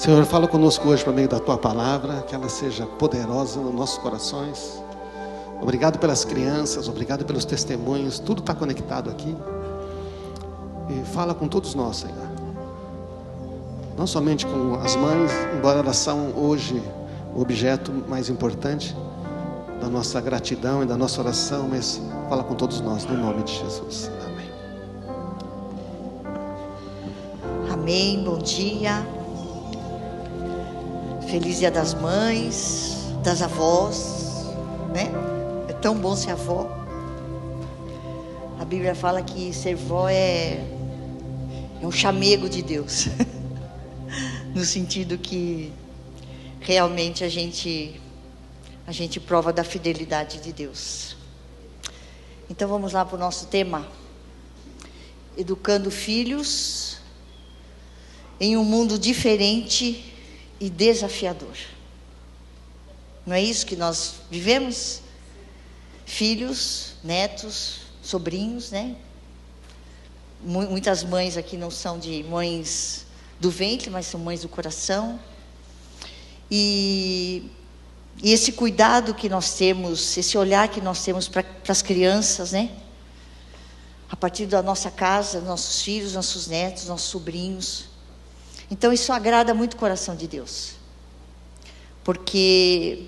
Senhor, fala conosco hoje por meio da Tua palavra, que ela seja poderosa nos nossos corações. Obrigado pelas crianças, obrigado pelos testemunhos, tudo está conectado aqui. E fala com todos nós, Senhor. Não somente com as mães, embora elas são hoje o objeto mais importante da nossa gratidão e da nossa oração, mas fala com todos nós, no nome de Jesus. Amém. Amém, bom dia. Feliz Dia das Mães, das avós, né? É tão bom ser avó. A Bíblia fala que ser vó é um chamego de Deus. No sentido que realmente a gente prova da fidelidade de Deus. Então vamos lá para o nosso tema. Educando filhos em um mundo diferente e desafiador. Não é isso que nós vivemos? Filhos, netos, sobrinhos, né? Muitas mães aqui não são de mães do ventre, mas são mães do coração. E esse cuidado que nós temos, esse olhar que nós temos para as crianças, né? A partir da nossa casa, nossos filhos, nossos netos, nossos sobrinhos. Então isso agrada muito o coração de Deus. Porque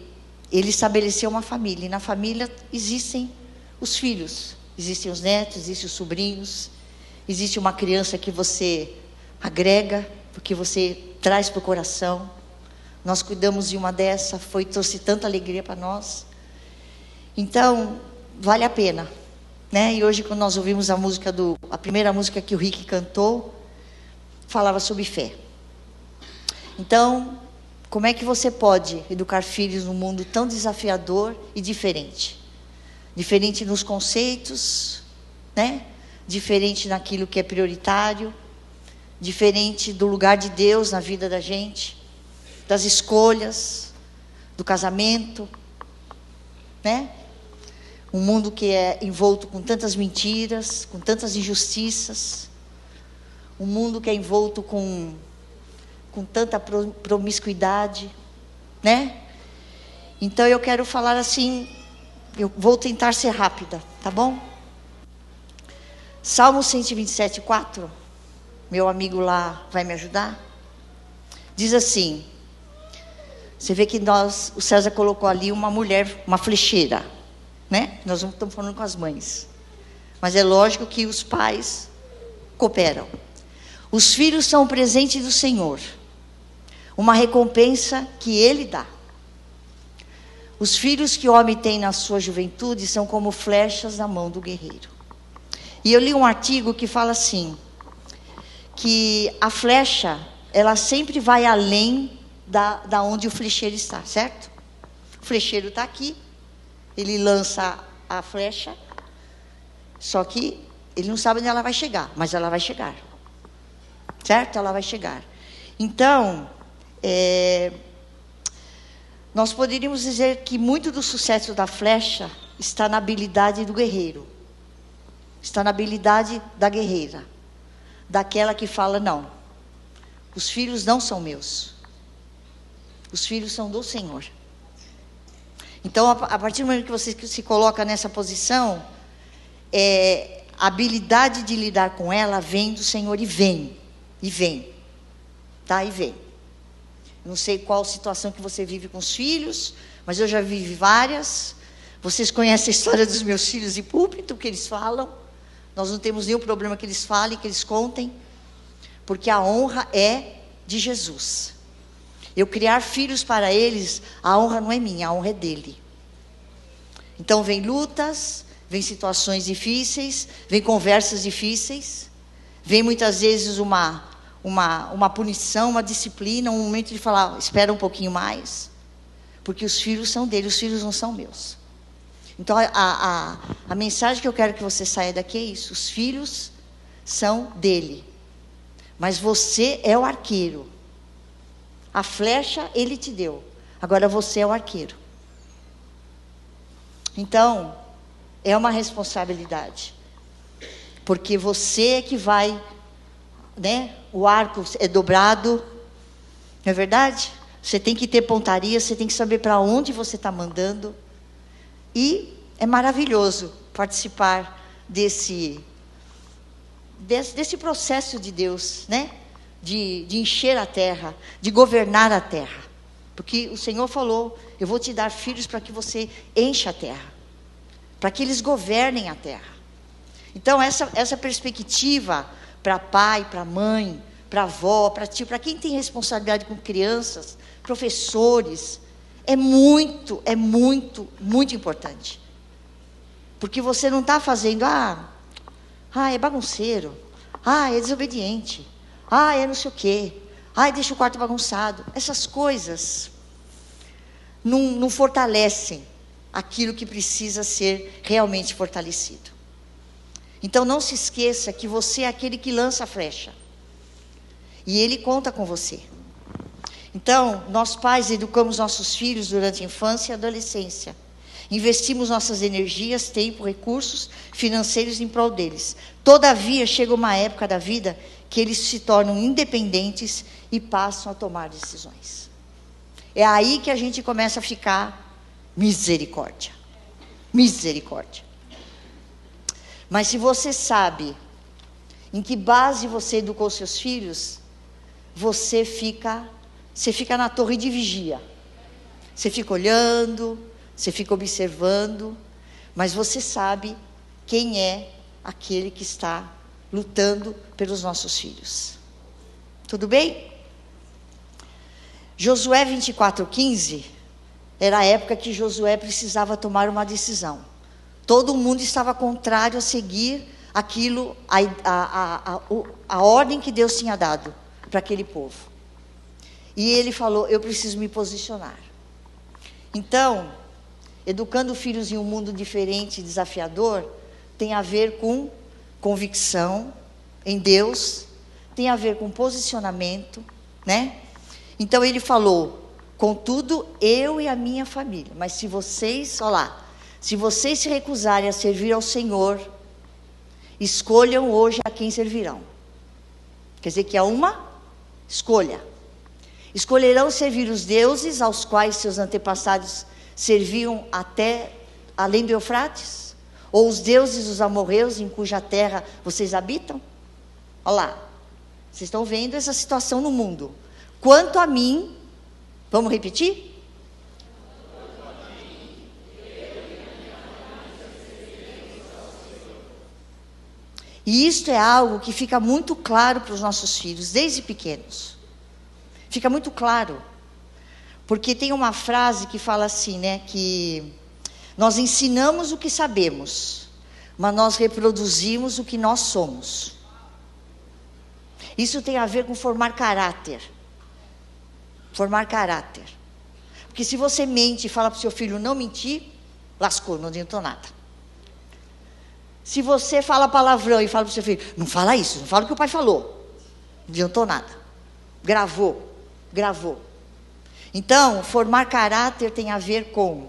Ele estabeleceu uma família. E na família existem os filhos, existem os netos, existem os sobrinhos. Existe uma criança que você agrega, porque você traz para o coração. Nós cuidamos de uma dessa, trouxe tanta alegria para nós. Então, vale a pena, né? E hoje, quando nós ouvimos a primeira música que o Rick cantou, falava sobre fé. Então, como é que você pode educar filhos num mundo tão desafiador e diferente? Diferente nos conceitos, né? Diferente naquilo que é prioritário, diferente do lugar de Deus na vida da gente, das escolhas, do casamento, né? Um mundo que é envolto com tantas mentiras, com tantas injustiças, um mundo que é envolto com tanta promiscuidade, né? Então eu quero falar assim, eu vou tentar ser rápida, tá bom? Salmo 127, 4, meu amigo lá vai me ajudar. Diz assim, você vê que o César colocou ali uma mulher, uma flecheira, né? Nós não estamos falando com as mães, mas é lógico que os pais cooperam. Os filhos são o presente do Senhor, uma recompensa que Ele dá. Os filhos que o homem tem na sua juventude são como flechas na mão do guerreiro. E eu li um artigo que fala assim, que a flecha, ela sempre vai além da onde o flecheiro está, certo? O flecheiro está aqui, ele lança a flecha, só que ele não sabe onde ela vai chegar, mas ela vai chegar, certo? Ela vai chegar. Então, nós poderíamos dizer que muito do sucesso da flecha está na habilidade do guerreiro, está na habilidade da guerreira, daquela que fala, não, os filhos não são meus, os filhos são do Senhor. Então, a partir do momento que você se coloca nessa posição, a habilidade de lidar com ela vem do Senhor e vem, tá? E vem. Não sei qual situação que você vive com os filhos, mas eu já vivi várias. Vocês conhecem a história dos meus filhos de púlpito, que eles falam. Nós não temos nenhum problema que eles falem, que eles contem, porque a honra é de Jesus. Eu criar filhos para eles, a honra não é minha, a honra é dele. Então vem lutas, vem situações difíceis, vem conversas difíceis, vem muitas vezes uma punição, uma disciplina, um momento de falar, espera um pouquinho mais, porque os filhos são dele, os filhos não são meus. Então a mensagem que eu quero que você saia daqui é isso, os filhos são dele, mas você é o arqueiro. A flecha ele te deu, agora você é o arqueiro. Então, é uma responsabilidade, porque você é que vai, né? O arco é dobrado, Não é verdade? Você tem que ter pontaria, você tem que saber para onde você está mandando. E é maravilhoso participar desse processo de Deus, né? De encher a terra, de governar a terra. Porque o Senhor falou, eu vou te dar filhos para que você encha a terra. Para que eles governem a terra. Então, essa perspectiva para pai, para mãe, para avó, para tio, para quem tem responsabilidade com crianças, professores, é muito importante. Porque você não está fazendo, é bagunceiro, é desobediente, é não sei o quê, deixa o quarto bagunçado. Essas coisas não fortalecem aquilo que precisa ser realmente fortalecido. Então não se esqueça que você é aquele que lança a flecha. E Ele conta com você. Então, nós pais educamos nossos filhos durante a infância e a adolescência. Investimos nossas energias, tempo, recursos financeiros em prol deles. Todavia, chega uma época da vida que eles se tornam independentes e passam a tomar decisões. É aí que a gente começa a ficar misericórdia. Misericórdia. Mas se você sabe em que base você educou seus filhos, você fica na torre de vigia. Você fica olhando, você fica observando, mas você sabe quem é aquele que está lutando pelos nossos filhos. Tudo bem? Josué 24:15 era a época que Josué precisava tomar uma decisão. Todo mundo estava contrário a seguir aquilo, a ordem que Deus tinha dado para aquele povo. E ele falou, eu preciso me posicionar. Então, educando filhos em um mundo diferente e desafiador, tem a ver com convicção em Deus, tem a ver com posicionamento, né? Então ele falou, contudo, eu e a minha família, mas se vocês, se vocês se recusarem a servir ao Senhor, escolham hoje a quem servirão. Quer dizer que é uma escolha. Escolherão servir os deuses aos quais seus antepassados serviam até além do Eufrates? Ou os deuses dos amorreus em cuja terra vocês habitam? Olha lá, vocês estão vendo essa situação no mundo. Quanto a mim, vamos repetir? E isto é algo que fica muito claro para os nossos filhos, desde pequenos. Fica muito claro. Porque tem uma frase que fala assim, né? Que nós ensinamos o que sabemos, mas nós reproduzimos o que nós somos. Isso tem a ver com formar caráter. Formar caráter. Porque se você mente e fala para o seu filho não mentir, lascou, não adiantou nada. Se você fala palavrão e fala para o seu filho, não fala isso, não fala o que o pai falou, não adiantou nada. Gravou. Então, formar caráter tem a ver com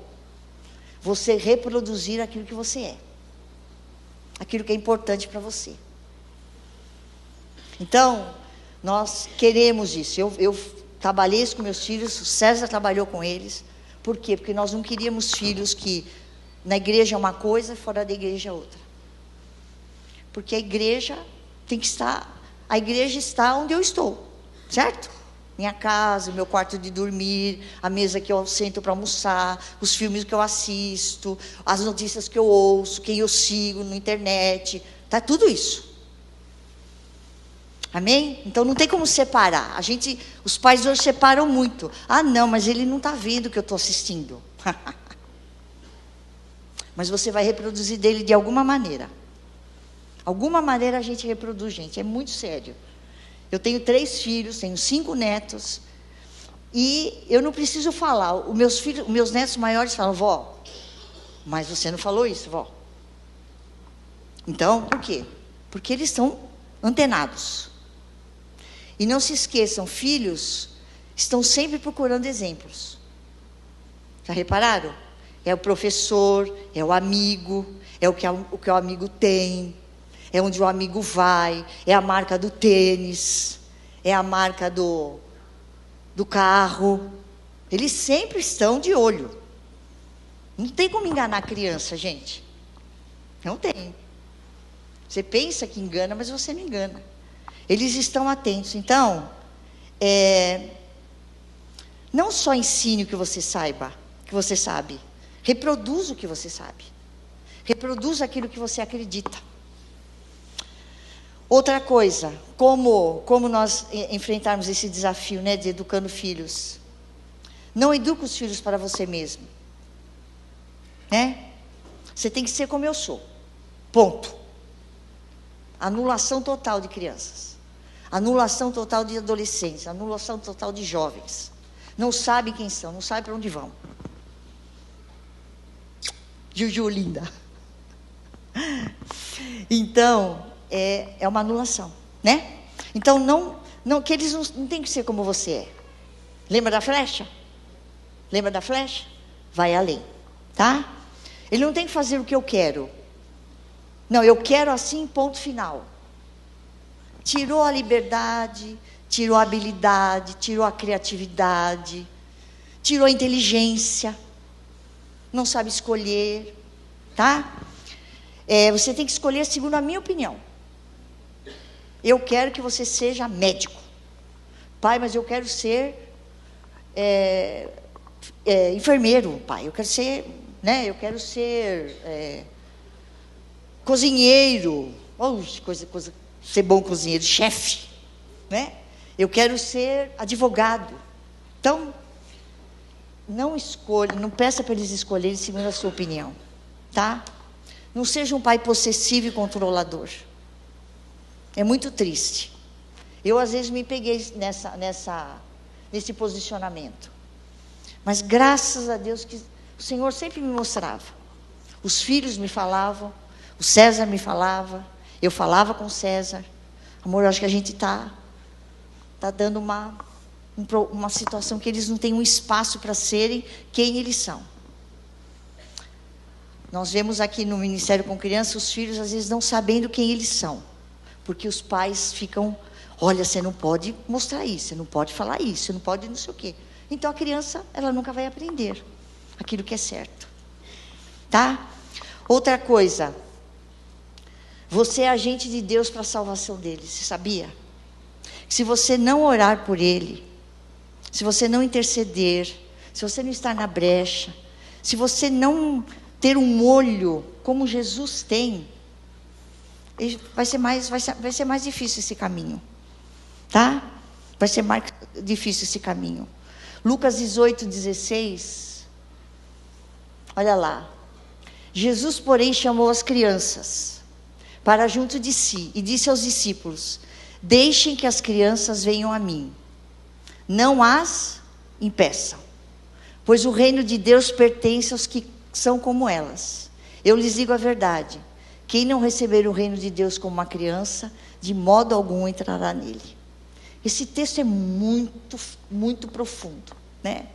você reproduzir aquilo que você é. Aquilo que é importante para você. Então, nós queremos isso. Eu trabalhei isso com meus filhos, o César trabalhou com eles. Por quê? Porque nós não queríamos filhos que na igreja é uma coisa, fora da igreja é outra. Porque a igreja está onde eu estou, certo? Minha casa, meu quarto de dormir, a mesa que eu sento para almoçar, os filmes que eu assisto, as notícias que eu ouço, quem eu sigo na internet, tá tudo isso. Amém? Então não tem como separar. Os pais hoje separam muito. Não, mas ele não está vendo o que eu estou assistindo. Mas você vai reproduzir dele de alguma maneira. Alguma maneira a gente reproduz, gente. É muito sério. Eu tenho 3 filhos, tenho 5 netos. E eu não preciso falar. Os meus netos maiores falam, vó, mas você não falou isso, vó. Então, por quê? Porque eles estão antenados. E não se esqueçam, filhos estão sempre procurando exemplos. Já repararam? É o professor, é o amigo, é o que o amigo tem, é onde o amigo vai, é a marca do tênis, é a marca do do carro. Eles sempre estão de olho. Não tem como enganar a criança, gente. Não tem. Você pensa que engana, mas você não engana. Eles estão atentos. Então, não só ensine o que você saiba, que você sabe. Reproduza o que você sabe. Reproduza aquilo que você acredita. Outra coisa, como nós enfrentarmos esse desafio, né, de educando filhos. Não eduque os filhos para você mesmo. Né? Você tem que ser como eu sou. Ponto. Anulação total de crianças. Anulação total de adolescentes. Anulação total de jovens. Não sabem quem são, não sabem para onde vão. Juju linda. Então, é uma anulação, né? Então, não que eles não têm que ser como você é. Lembra da flecha? Lembra da flecha? Vai além, tá? Ele não tem que fazer o que eu quero. Não, eu quero assim, ponto final. Tirou a liberdade, tirou a habilidade, tirou a criatividade, tirou a inteligência, não sabe escolher, tá? Você tem que escolher segundo a minha opinião. Eu quero que você seja médico. Pai, mas eu quero ser enfermeiro, pai. Eu quero ser, né? Eu quero ser cozinheiro. Coisa, ser bom cozinheiro, chefe, né? Eu quero ser advogado. Então, não escolha, não peça para eles escolherem segundo a sua opinião, tá? Não seja um pai possessivo e controlador. É muito triste. Eu, às vezes, me peguei nesse posicionamento. Mas, graças a Deus, que o Senhor sempre me mostrava. Os filhos me falavam, o César me falava, eu falava com o César. Amor, eu acho que a gente está dando uma situação que eles não têm um espaço para serem quem eles são. Nós vemos aqui no Ministério com Criança, os filhos às vezes não sabendo quem eles são. Porque os pais ficam, olha, você não pode mostrar isso, você não pode falar isso, você não pode não sei o quê. Então a criança, ela nunca vai aprender aquilo que é certo. Tá? Outra coisa, você é agente de Deus para a salvação deles, você sabia? Se você não orar por ele, se você não interceder, se você não estar na brecha, se você não ter um olho como Jesus tem, vai ser mais difícil esse caminho, tá? Vai ser mais difícil esse caminho. Lucas 18:16, olha lá. Jesus, porém, chamou as crianças para junto de si e disse aos discípulos: deixem que as crianças venham a mim, não as impeçam, pois o reino de Deus pertence aos que são como elas. Eu lhes digo a verdade: quem não receber o reino de Deus como uma criança, de modo algum entrará nele. Esse texto é muito, muito profundo, né?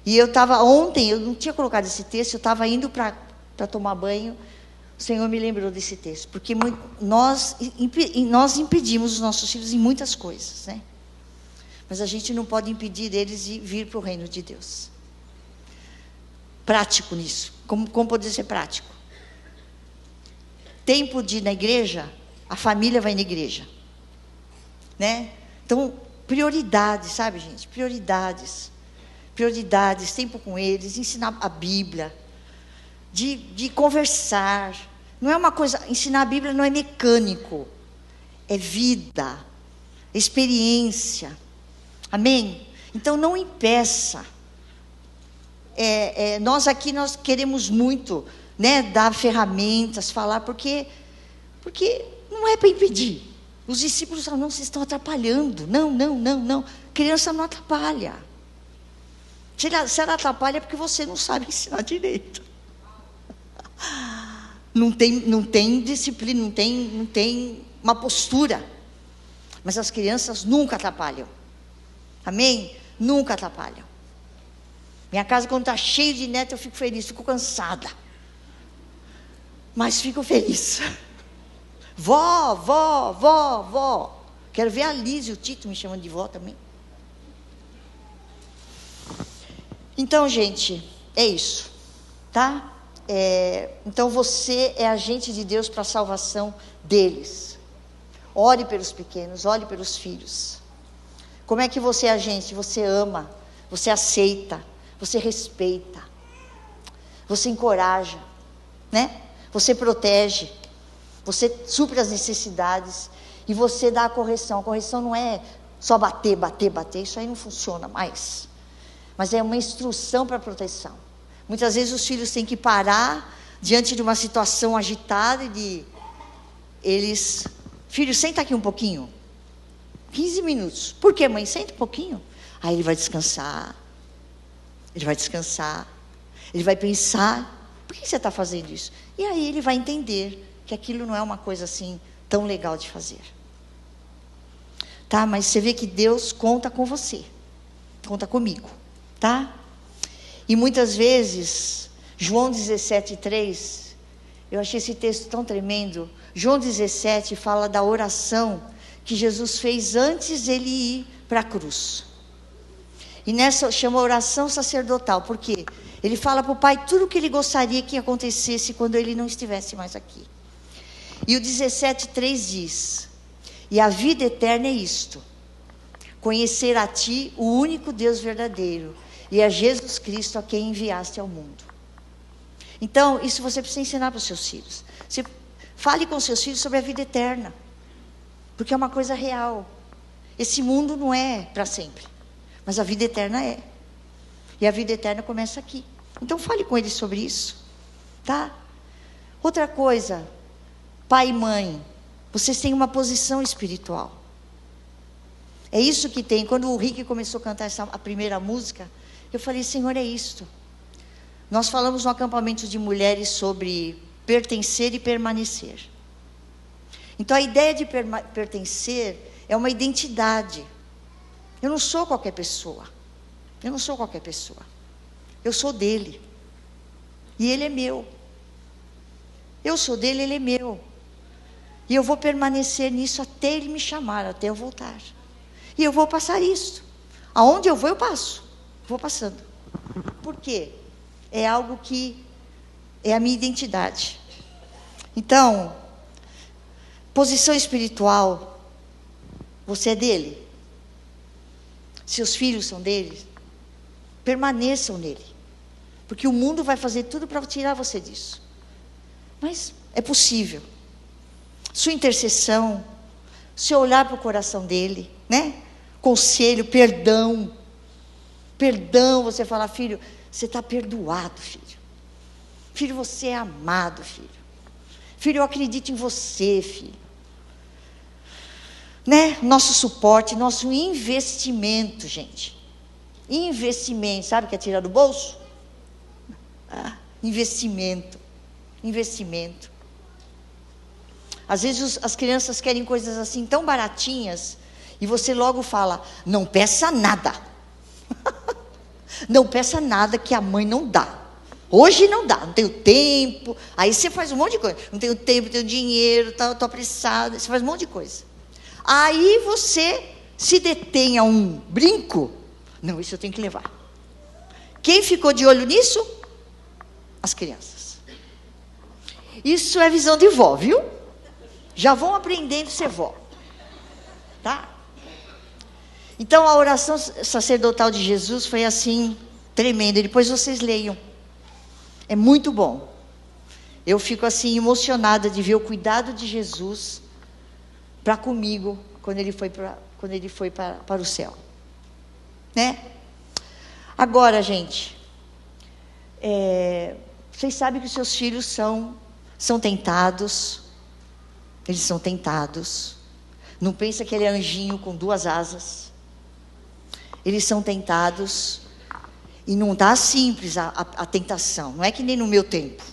E eu estava ontem, eu não tinha colocado esse texto, eu estava indo para tomar banho, o Senhor me lembrou desse texto, porque nós impedimos os nossos filhos em muitas coisas, né? Mas a gente não pode impedir eles de vir para o reino de Deus. Prático nisso. Como poder ser prático? Tempo de ir na igreja, a família vai na igreja, né? Então, prioridades, sabe, gente? Prioridades, tempo com eles, ensinar a Bíblia, de conversar. Não é uma coisa, ensinar a Bíblia não é mecânico, é vida, experiência. Amém? Então, não impeça. Nós queremos muito, né, dar ferramentas, falar, porque não é para impedir. Os discípulos falam, não, vocês estão atrapalhando. Não. Criança não atrapalha. Se ela atrapalha é porque você não sabe ensinar direito. Não tem disciplina, não tem uma postura. Mas as crianças nunca atrapalham. Amém? Nunca atrapalham. Minha casa, quando está cheio de neto, eu fico feliz, fico cansada. Mas fico feliz. Vó. Quero ver a Liz e o Tito me chamando de vó também. Então, gente, é isso, tá? Então você é agente de Deus para a salvação deles. Ore pelos pequenos, ore pelos filhos. Como é que você é agente? Você ama, você aceita, você respeita, você encoraja, né? Você protege, você supre as necessidades e você dá a correção. A correção não é só bater, isso aí não funciona mais. Mas é uma instrução para proteção. Muitas vezes os filhos têm que parar diante de uma situação agitada e filho, senta aqui um pouquinho. 15 minutos. Por quê, mãe? Senta um pouquinho. Aí ele vai descansar. Ele vai pensar, por que você está fazendo isso? E aí ele vai entender que aquilo não é uma coisa assim tão legal de fazer. Tá? Mas você vê que Deus conta com você. Conta comigo. Tá? E muitas vezes, João 17:3, eu achei esse texto tão tremendo. João 17 fala da oração que Jesus fez antes dele ir para a cruz. E nessa chama oração sacerdotal, porque ele fala para o Pai tudo o que ele gostaria que acontecesse quando ele não estivesse mais aqui. E o 17:3 diz: e a vida eterna é isto, conhecer a ti, o único Deus verdadeiro, e a Jesus Cristo a quem enviaste ao mundo. Então, isso você precisa ensinar para os seus filhos. Você fale com seus filhos sobre a vida eterna, porque é uma coisa real. Esse mundo não é para sempre, mas a vida eterna é. E a vida eterna começa aqui. Então fale com eles sobre isso, tá? Outra coisa, pai e mãe, vocês têm uma posição espiritual. É isso que tem. Quando o Rick começou a cantar a primeira música, eu falei, Senhor, é isto. Nós falamos no acampamento de mulheres sobre pertencer e permanecer. Então a ideia de pertencer é uma identidade. Eu não sou qualquer pessoa. Eu sou dele. E ele é meu. Eu sou dele, ele é meu. E eu vou permanecer nisso até ele me chamar, até eu voltar. E eu vou passar isso. Aonde eu vou, eu passo. Vou passando. Por quê? É algo que é a minha identidade. Então, posição espiritual, você é dele. Seus filhos são dele. Permaneçam nele. Porque o mundo vai fazer tudo para tirar você disso. Mas é possível. Sua intercessão, seu olhar para o coração dele, né? Conselho, perdão. Perdão, você fala, filho, você está perdoado, filho. Filho, você é amado, filho. Filho, eu acredito em você, filho. Né? Nosso suporte, nosso investimento, gente. Investimento, sabe o que é tirar do bolso? Investimento. Às vezes as crianças querem coisas assim tão baratinhas e você logo fala, não peça nada. Não peça nada que a mãe não dá. Hoje não dá, não tenho tempo. Aí você faz um monte de coisa. Não tenho tempo, não tenho dinheiro, estou apressada. Você faz um monte de coisa. Aí você se detém a um brinco. Não, isso eu tenho que levar. Quem ficou de olho nisso? As crianças. Isso é visão de vó, viu? Já vão aprendendo a ser vó. Tá? Então a oração sacerdotal de Jesus foi assim, tremenda. Depois vocês leiam. É muito bom. Eu fico assim emocionada de ver o cuidado de Jesus para comigo quando ele foi para o céu. Né? Agora, gente, vocês sabem que os seus filhos são tentados. Eles são tentados. Não pensa que ele é anjinho com 2 asas. Eles são tentados. E não está simples a tentação. Não é que nem no meu tempo.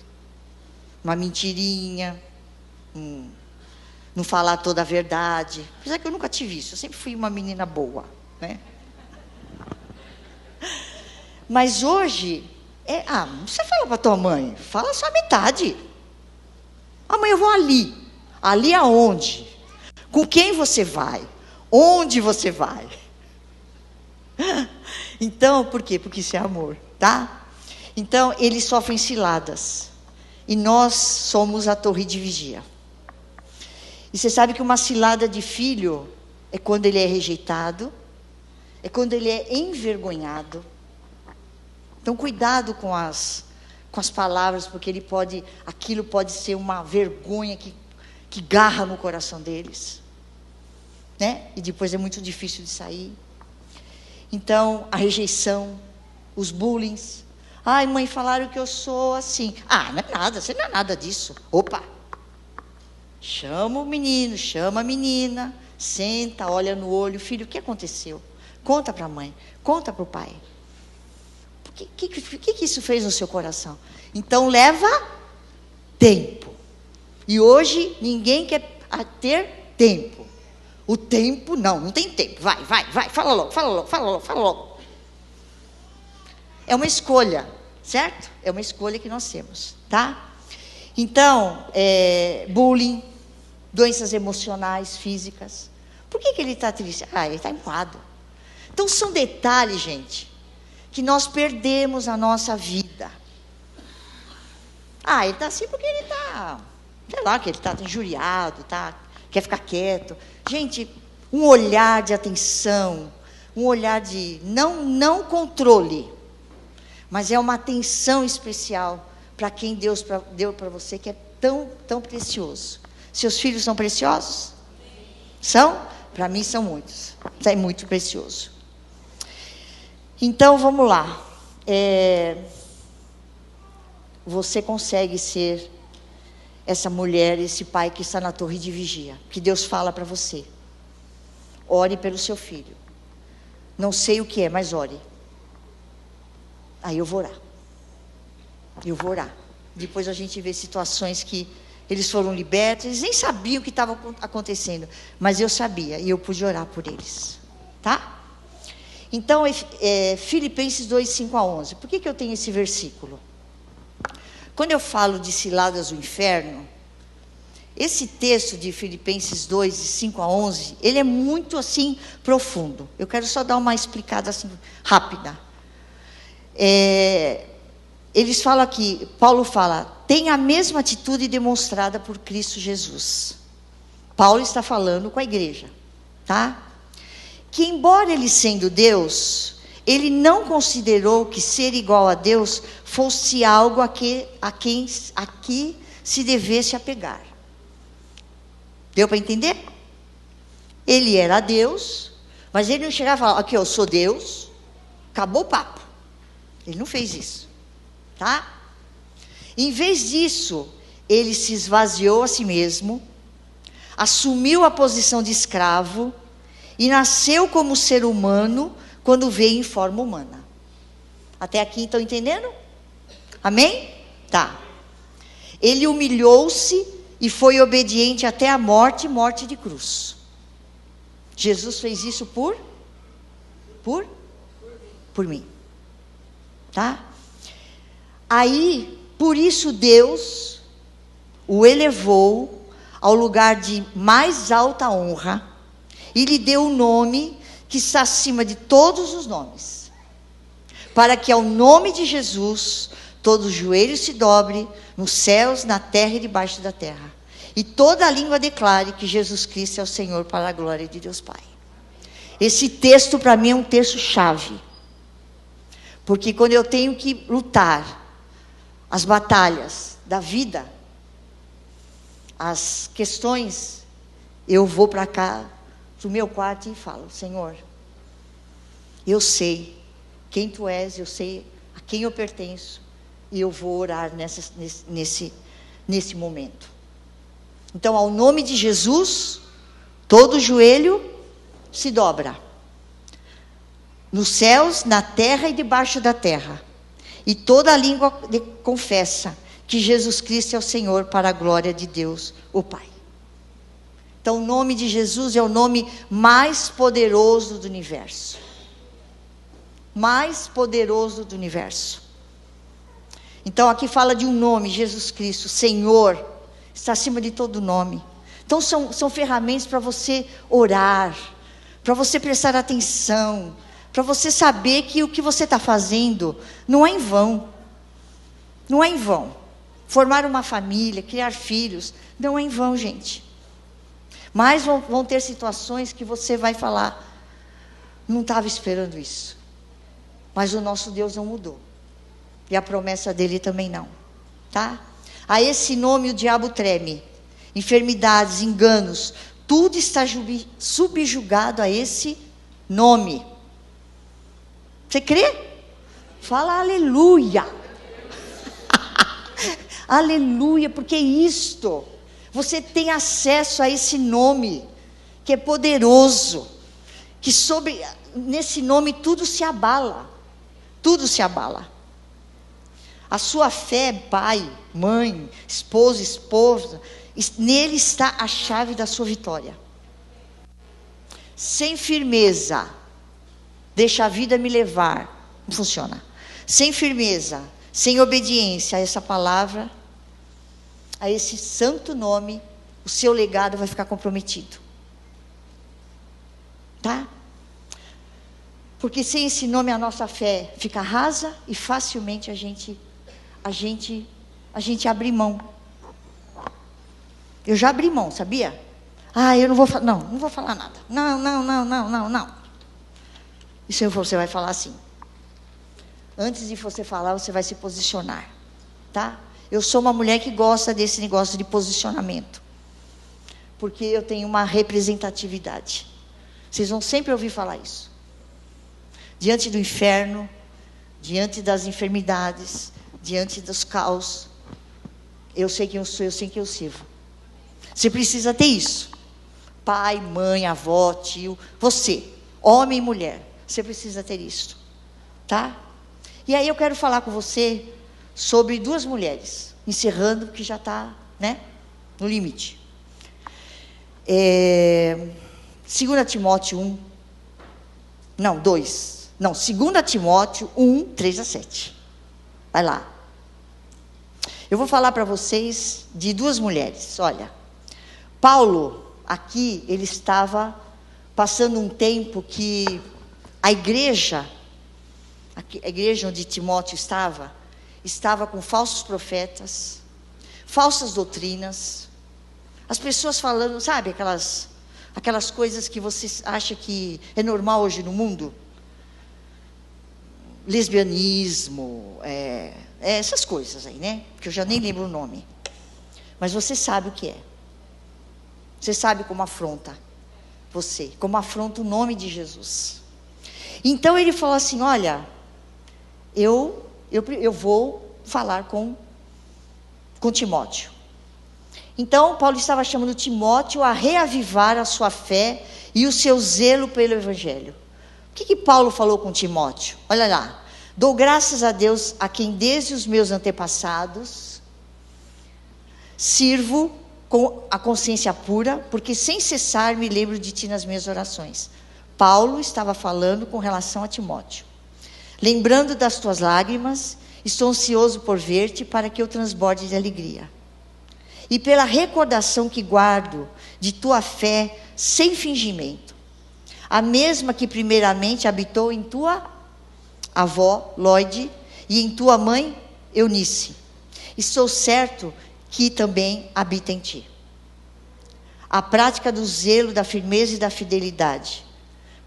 Uma mentirinha. Não falar toda a verdade. Apesar que eu nunca tive isso. Eu sempre fui uma menina boa. Né? Mas hoje... não precisa falar para tua mãe. Fala só a metade. Mãe, eu vou ali. Ali aonde? Com quem você vai? Onde você vai? Então, por quê? Porque isso é amor. tá? Então, eles sofrem ciladas. E nós somos a torre de vigia. E você sabe que uma cilada de filho é quando ele é rejeitado, é quando ele é envergonhado. Então, cuidado com as palavras, porque aquilo pode ser uma vergonha que garra no coração deles. Né? E depois é muito difícil de sair. Então, a rejeição, os bullying. Ai, mãe, falaram que eu sou assim. Ah, não é nada, você não é nada disso. Opa! Chama o menino, chama a menina, senta, olha no olho. Filho, o que aconteceu? Conta para a mãe, conta para o pai. O que isso fez no seu coração? Então, leva tempo. E hoje, ninguém quer ter tempo. O tempo, não tem tempo. Vai, fala logo. É uma escolha, certo? É uma escolha que nós temos, tá? Então, bullying, doenças emocionais, físicas. Por que ele está triste? Ele está empoado. Então, são detalhes, gente, que nós perdemos na nossa vida. Ele está assim porque ele está, sei lá, que ele está injuriado, quer ficar quieto. Gente, um olhar de atenção, um olhar de não controle, mas é uma atenção especial para quem Deus deu para você, que é tão, tão precioso. Seus filhos são preciosos? São? Para mim são muitos. É muito precioso. Então, vamos lá. Você consegue ser essa mulher, esse pai que está na torre de vigia, que Deus fala para você. Ore pelo seu filho. Não sei o que é, mas ore. Aí eu vou orar. Depois a gente vê situações que eles foram libertos, eles nem sabiam o que estava acontecendo, mas eu sabia e eu pude orar por eles, tá? Então, Filipenses 2, 5 a 11. Por que eu tenho esse versículo? Quando eu falo de ciladas do inferno, esse texto de Filipenses 2, de 5 a 11, ele é muito assim profundo. Eu quero só dar uma explicada assim rápida. Eles falam aqui, Paulo fala, tem a mesma atitude demonstrada por Cristo Jesus. Paulo está falando com a igreja, tá? Que embora ele sendo Deus, ele não considerou que ser igual a Deus fosse algo a quem se devesse apegar. Deu para entender? Ele era Deus, mas ele não chegava e falava, aqui eu sou Deus, acabou o papo. Ele não fez isso, tá? Em vez disso, ele se esvaziou a si mesmo, assumiu a posição de escravo e nasceu como ser humano quando veio em forma humana. Até aqui estão entendendo? Amém? Tá. Ele humilhou-se e foi obediente até a morte de cruz. Jesus fez isso por mim. Tá? Aí, por isso Deus o elevou ao lugar de mais alta honra e lhe deu o nome que está acima de todos os nomes, para que ao nome de Jesus todo joelho se dobre nos céus, na terra e debaixo da terra, e toda a língua declare que Jesus Cristo é o Senhor, para a glória de Deus Pai. Esse texto para mim é um texto chave, porque quando eu tenho que lutar as batalhas da vida, as questões, eu vou para cá, para o meu quarto e falo, Senhor, eu sei quem Tu és, eu sei a quem eu pertenço, e eu vou orar nesse momento. Então, ao nome de Jesus, todo joelho se dobra, nos céus, na terra e debaixo da terra, e toda a língua confessa que Jesus Cristo é o Senhor, para a glória de Deus, o Pai. Então, o nome de Jesus é o nome mais poderoso do universo. Mais poderoso do universo. Então, aqui fala de um nome, Jesus Cristo, Senhor, está acima de todo nome. Então, são ferramentas para você orar, para você prestar atenção, Para você saber que o que você está fazendo não é em vão. Não é em vão. Formar uma família, criar filhos, não é em vão, gente. Mas vão ter situações que você vai falar, não estava esperando isso. Mas o nosso Deus não mudou. E a promessa dele também não. Tá? A esse nome o diabo treme. Enfermidades, enganos, tudo está subjugado a esse nome. Você crê? Fala aleluia. Aleluia, porque isto, você tem acesso a esse nome, que é poderoso, que nesse nome tudo se abala, tudo se abala. A sua fé, pai, mãe, esposo, esposa, nele está a chave da sua vitória. Sem firmeza, deixa a vida me levar, não funciona. Sem firmeza, sem obediência a essa palavra, a esse santo nome, o seu legado vai ficar comprometido. Tá? Porque sem esse nome a nossa fé fica rasa e facilmente a gente abre mão. Eu já abri mão, sabia? Eu não vou falar, não vou falar nada. Não. E se você vai falar assim? Antes de você falar, você vai se posicionar, tá? Eu sou uma mulher que gosta desse negócio de posicionamento, porque eu tenho uma representatividade. Vocês vão sempre ouvir falar isso. Diante do inferno, diante das enfermidades, diante dos caos, eu sei quem eu sou, eu sei quem eu sirvo. Você precisa ter isso. Pai, mãe, avó, tio, você, homem e mulher, você precisa ter isso, tá? E aí eu quero falar com você sobre duas mulheres, encerrando, porque já está, no limite. 2 Timóteo 1, 3-7. Vai lá. Eu vou falar para vocês de duas mulheres. Olha, Paulo, aqui, ele estava passando um tempo que a igreja onde Timóteo estava com falsos profetas, falsas doutrinas, as pessoas falando, sabe, aquelas coisas que você acha que é normal hoje no mundo, lesbianismo, essas coisas aí, que eu já nem lembro o nome, mas você sabe o que é, você sabe como afronta você, como afronta o nome de Jesus. Então ele falou assim, olha, eu vou falar com Timóteo. Então Paulo estava chamando Timóteo a reavivar a sua fé e o seu zelo pelo Evangelho. O que Paulo falou com Timóteo? Olha lá, dou graças a Deus a quem desde os meus antepassados sirvo com a consciência pura, porque sem cessar me lembro de ti nas minhas orações. Paulo estava falando com relação a Timóteo. Lembrando das tuas lágrimas, estou ansioso por ver-te para que eu transborde de alegria. E pela recordação que guardo de tua fé sem fingimento, a mesma que primeiramente habitou em tua avó, Lóide, e em tua mãe, Eunice. Estou certo que também habita em ti. A prática do zelo, da firmeza e da fidelidade.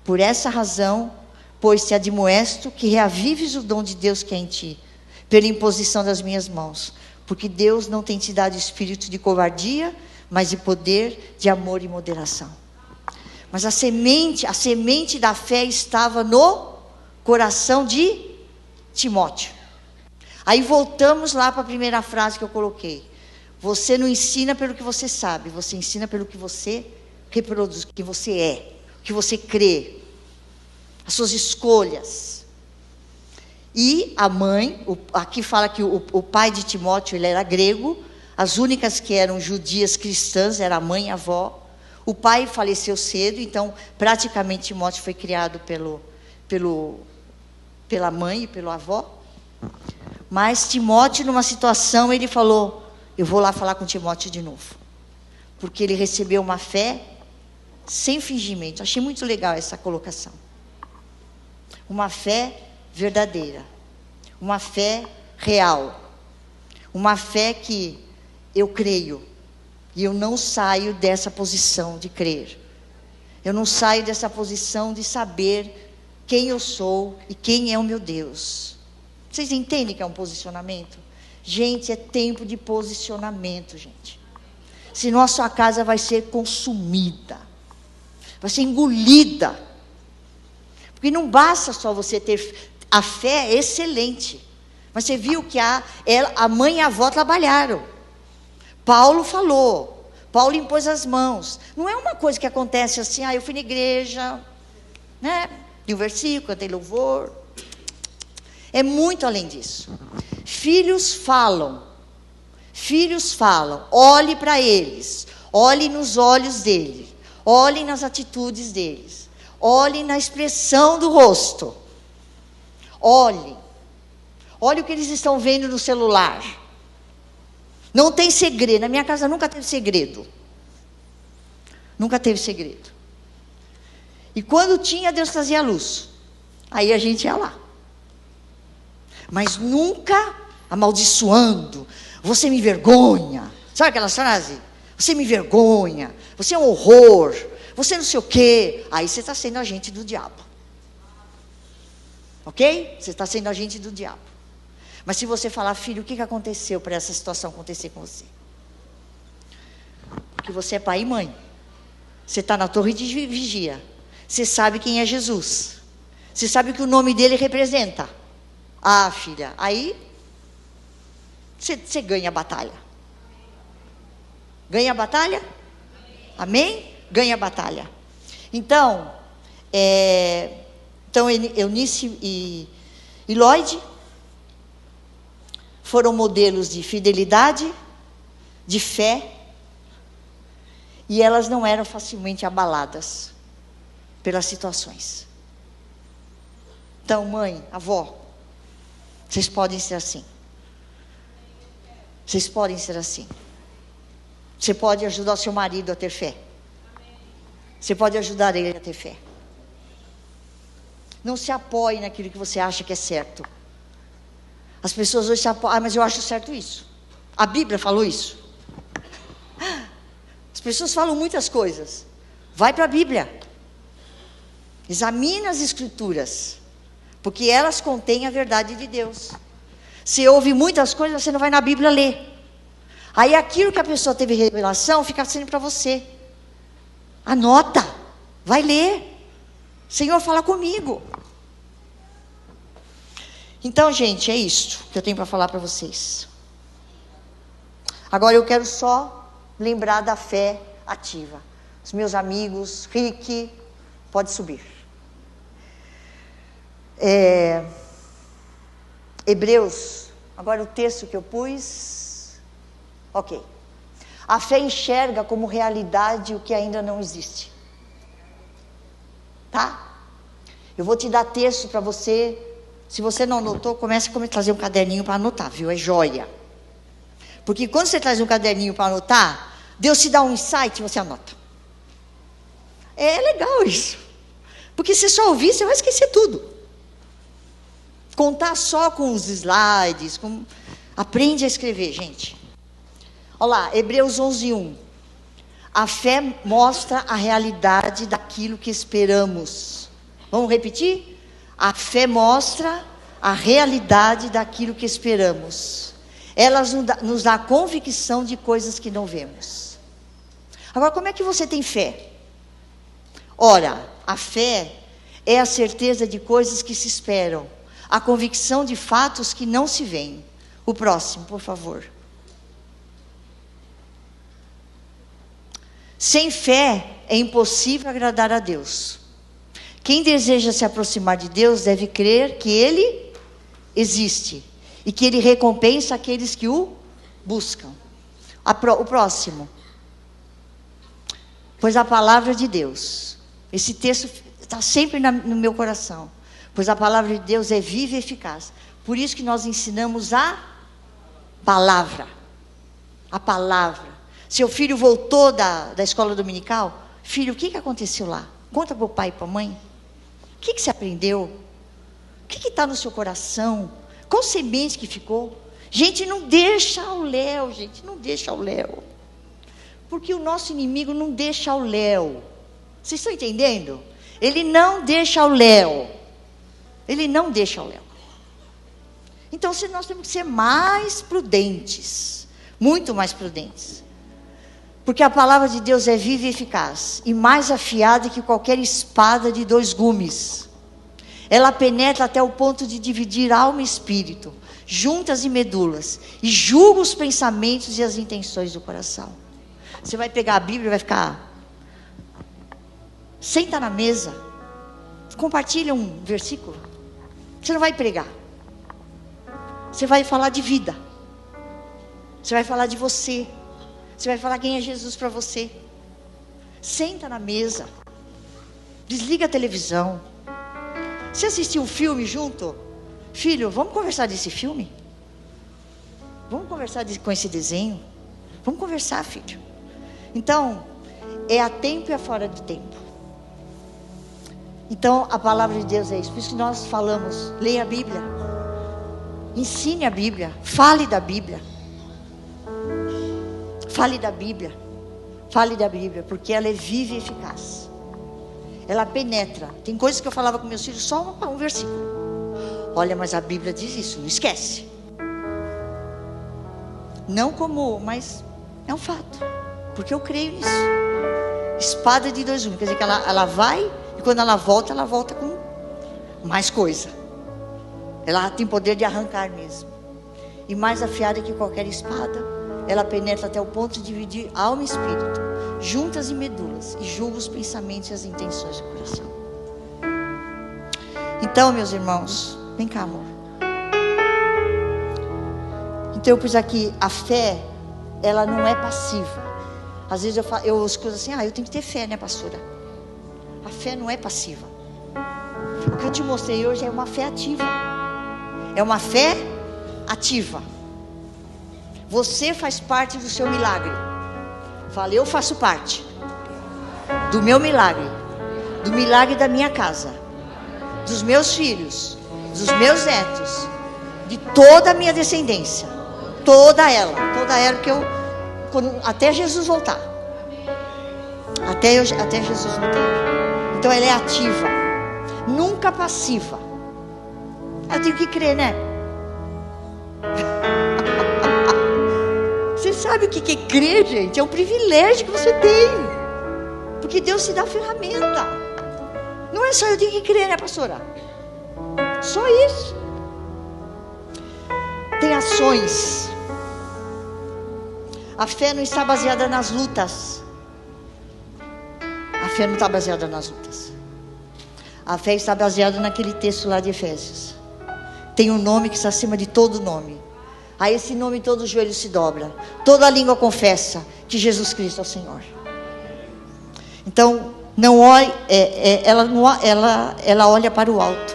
Por essa razão, pois te admoesto que reavives o dom de Deus que é em ti, pela imposição das minhas mãos. Porque Deus não tem te dado espírito de covardia, mas de poder, de amor e moderação. Mas a semente da fé estava no coração de Timóteo. Aí voltamos lá para a primeira frase que eu coloquei. Você não ensina pelo que você sabe, você ensina pelo que você reproduz, o que você é, o que você crê, as suas escolhas. E a mãe, aqui fala que o pai de Timóteo, ele era grego, as únicas que eram judias cristãs era a mãe e a avó. O pai faleceu cedo, então praticamente Timóteo foi criado pela mãe e pela avó. Mas Timóteo, numa situação, ele falou, eu vou lá falar com Timóteo de novo. Porque ele recebeu uma fé sem fingimento. Achei muito legal essa colocação. Uma fé verdadeira. Uma fé real. Uma fé que eu creio. E eu não saio dessa posição de crer. Eu não saio dessa posição de saber quem eu sou e quem é o meu Deus. Vocês entendem que é um posicionamento? Gente, é tempo de posicionamento, gente. Senão a sua casa vai ser consumida. Vai ser engolida. Porque não basta só você ter... A fé é excelente. Mas você viu que a mãe e a avó trabalharam. Paulo falou. Paulo impôs as mãos. Não é uma coisa que acontece assim, eu fui na igreja, né? De um versículo, cantei louvor. É muito além disso. Filhos falam. Filhos falam. Olhe para eles. Olhe nos olhos deles. Olhe nas atitudes deles. Olhe na expressão do rosto. Olhe. Olhe o que eles estão vendo no celular. Não tem segredo. Na minha casa nunca teve segredo. Nunca teve segredo. E quando tinha, Deus trazia a luz. Aí a gente ia lá. Mas nunca amaldiçoando. Você me envergonha. Sabe aquelas frases? Você me envergonha. Você é um horror. Você não sei o quê. Aí você está sendo agente do diabo. Ok? Você está sendo agente do diabo. Mas se você falar, filho, o que aconteceu para essa situação acontecer com você? Porque você é pai e mãe. Você está na torre de vigia. Você sabe quem é Jesus. Você sabe o que o nome dele representa. Ah, filha, aí você ganha a batalha. Ganha a batalha? Amém? Ganha a batalha. Então, Eunice e Lloyd foram modelos de fidelidade, de fé, e elas não eram facilmente abaladas pelas situações. Então, mãe, avó, vocês podem ser assim. Vocês podem ser assim. Você pode ajudar o seu marido a ter fé. Você pode ajudar ele a ter fé. Não se apoie naquilo que você acha que é certo. As pessoas hoje se apoiam, mas eu acho certo isso. A Bíblia falou isso. As pessoas falam muitas coisas. Vai para a Bíblia. Examine as Escrituras. Porque elas contêm a verdade de Deus. Você ouve muitas coisas, você não vai na Bíblia ler. Aí aquilo que a pessoa teve revelação, fica sendo para você. Anota. Vai ler. Senhor, fala comigo. Então, gente, é isso que eu tenho para falar para vocês. Agora eu quero só lembrar da fé ativa. Os meus amigos, Rick, pode subir. Hebreus, agora o texto que eu pus. Ok. A fé enxerga como realidade o que ainda não existe. Tá? Eu vou te dar texto para você. Se você não anotou, comece a trazer um caderninho para anotar, viu? É joia. Porque quando você traz um caderninho para anotar, Deus te dá um insight e você anota. É legal isso. Porque se só ouvir, você vai esquecer tudo. Contar só com os slides. Aprende a escrever, gente. Olha lá, Hebreus 11:1. A fé mostra a realidade daquilo que esperamos. Vamos repetir? A fé mostra a realidade daquilo que esperamos. Ela nos dá convicção de coisas que não vemos. Agora, como é que você tem fé? Ora, a fé é a certeza de coisas que se esperam. A convicção de fatos que não se veem. O próximo, por favor. Sem fé é impossível agradar a Deus. Quem deseja se aproximar de Deus deve crer que Ele existe e que Ele recompensa aqueles que o buscam. O próximo. Pois a palavra de Deus. Esse texto está sempre no meu coração. Pois a palavra de Deus é viva e eficaz. Por isso que nós ensinamos a palavra. A palavra. Seu filho voltou da escola dominical? Filho, o que aconteceu lá? Conta para o pai e para a mãe. O que você aprendeu? O que está no seu coração? Qual semente que ficou? Gente, não deixa ao léu, gente, não deixa ao léu. Porque o nosso inimigo não deixa ao léu. Vocês estão entendendo? Ele não deixa ao léu. Ele não deixa ao léu. Então, nós temos que ser mais prudentes. Muito mais prudentes. Porque a palavra de Deus é viva e eficaz. E mais afiada que qualquer espada de 2 gumes. Ela penetra até o ponto de dividir alma e espírito, juntas e medulas, e julga os pensamentos e as intenções do coração. Você vai pegar a Bíblia e vai ficar... Senta na mesa, compartilha um versículo. Você não vai pregar. Você vai falar de vida. Você vai falar de você. Você vai falar quem é Jesus para você. Senta na mesa. Desliga a televisão. Você assistiu um filme junto? Filho, vamos conversar desse filme? Vamos conversar com esse desenho? Vamos conversar, filho. Então, é a tempo e a fora de tempo. Então, a palavra de Deus é isso. Por isso que nós falamos, leia a Bíblia. Ensine a Bíblia. Fale da Bíblia. Fale da Bíblia. Fale da Bíblia, porque ela é viva e eficaz. Ela penetra. Tem coisas que eu falava com meus filhos, só um versículo. Olha, mas a Bíblia diz isso, não esquece. Não como, mas é um fato. Porque eu creio nisso. Espada de 2 gumes. Quer dizer que ela vai, e quando ela volta com mais coisa. Ela tem poder de arrancar mesmo. E mais afiada que qualquer espada, ela penetra até o ponto de dividir alma e espírito, juntas e medulas, e julga os pensamentos e as intenções do coração. Então, meus irmãos, vem cá, amor. Então eu pus aqui, a fé, ela não é passiva. Às vezes eu ouço coisas assim, eu tenho que ter fé, né, pastora? A fé não é passiva. O que eu te mostrei hoje é uma fé ativa. É uma fé ativa. Você faz parte do seu milagre. Fala, eu faço parte do meu milagre, do milagre da minha casa, dos meus filhos, dos meus netos, de toda a minha descendência, toda ela, que até Jesus voltar, até Jesus voltar. Então ela é ativa, nunca passiva. Eu tenho que crer, né? Você sabe o que é crer, gente? É um privilégio que você tem. Porque Deus te dá a ferramenta. Não é só eu tenho que crer, né, pastora? Só isso. Tem ações. A fé não está baseada nas lutas. A fé não está baseada nas lutas. A fé está baseada naquele texto lá de Efésios. Tem um nome que está acima de todo nome. A esse nome todo o joelho se dobra, toda a língua confessa que Jesus Cristo é o Senhor. Então, não olhe, ela olha para o alto.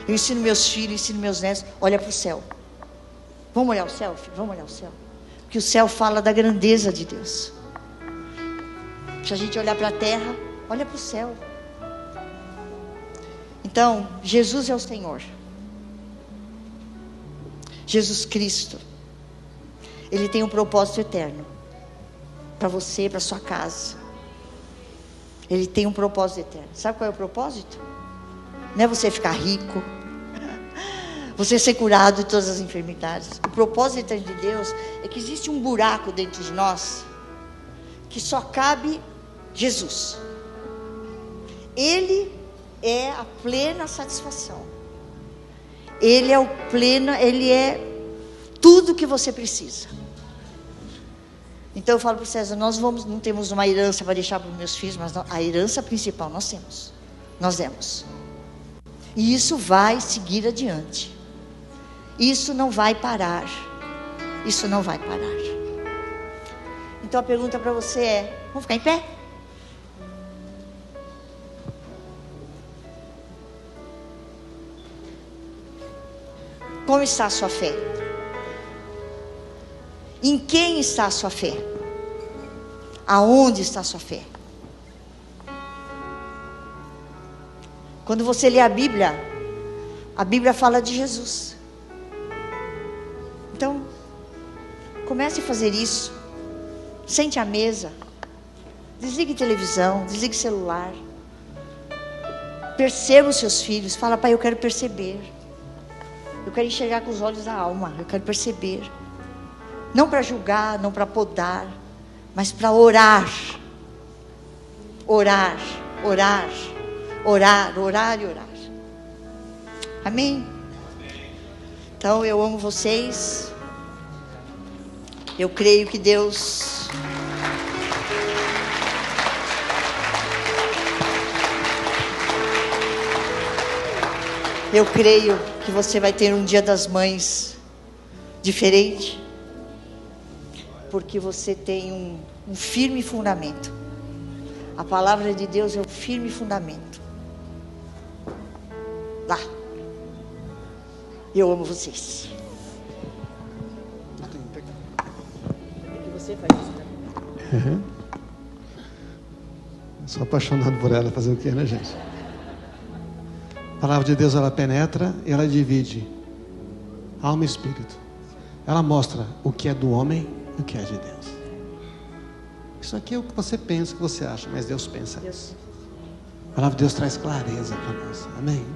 Eu ensino meus filhos, ensino meus netos, olha para o céu. Vamos olhar o céu, filho? Vamos olhar o céu. Porque o céu fala da grandeza de Deus. Se a gente olhar para a terra, olha para o céu. Então, Jesus é o Senhor. Jesus Cristo, Ele tem um propósito eterno para você, para sua casa. Ele tem um propósito eterno. Sabe qual é o propósito? Não é você ficar rico, você ser curado de todas as enfermidades. O propósito eterno de Deus é que existe um buraco dentro de nós que só cabe Jesus. Ele é a plena satisfação. Ele é tudo que você precisa. Então eu falo para o César, nós não temos uma herança para deixar para os meus filhos, mas a herança principal nós temos. Nós demos. E isso vai seguir adiante. Isso não vai parar. Isso não vai parar. Então a pergunta para você é, vamos ficar em pé? Como está a sua fé? Em quem está a sua fé? Aonde está a sua fé? Quando você lê a Bíblia A Bíblia fala de Jesus. Então, comece a fazer isso. Sente à mesa. Desligue televisão, desligue celular. Perceba os seus filhos. Fala, pai, eu quero perceber. Eu quero enxergar com os olhos da alma. Eu quero perceber. Não para julgar, não para podar, mas para orar. Orar, orar, orar, orar e orar. Amém? Então eu amo vocês. Eu creio que Deus eu creio que você vai ter um Dia das Mães diferente, porque você tem um firme fundamento. A palavra de Deus é um firme fundamento. Lá. Eu amo vocês. Você faz isso também. Sou apaixonado por ela, fazer o quê, né, gente? A palavra de Deus, ela penetra e ela divide alma e espírito. Ela mostra o que é do homem e o que é de Deus. Isso aqui é o que você pensa, o que você acha, mas Deus pensa. A palavra de Deus traz clareza para nós. Amém?